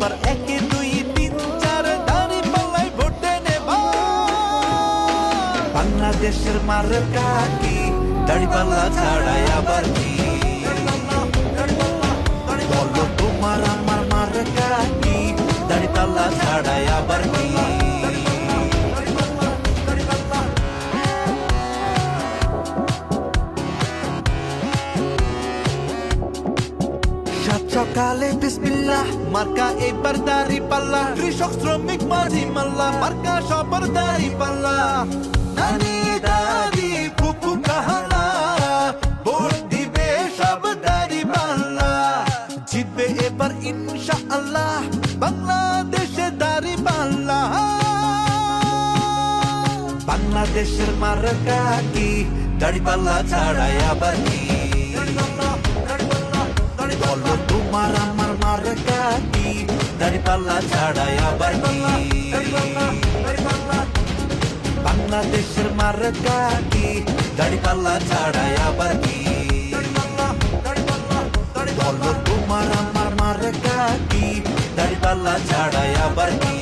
এবার 1 2 3 4 দাড়ি পাল্লাই ভোটে নেবা বাংলাদেশের মার্কা কি দাড়ি পাল্লা ছাড়াই আবার কি বলো তোমার আমার মার্কা কি দাড়ি পাল্লা ছাড়াই আবার কি সকালে বিসমিল্লাহ মার্কা এবার দাড়ি পাল্লা কৃষক শ্রমিক মাঝি মাল্লা মার্কা সবার দাড়ি পাল্লা নানি দাদি ফুফু কাহালা ভোট দিবে সব দাড়ি পাল্লা জিতবে এবার ইনশাআল্লাহ বাংলাদেশে দাড়ি পাল্লা বাংলাদেশের মার্কা কি দাড়ি পাল্লা ছাড়াই আবার কি বলো তোমার আমার মার্কা কি দাড়ি পাল্লা ছাড়াই আবার কি বাংলাদেশের মার্কা কি দাড়ি পাল্লা ছাড়াই আবার কি বলো তোমার আমার মার্কা কি দাড়ি পাল্লা ছাড়াই আবার কি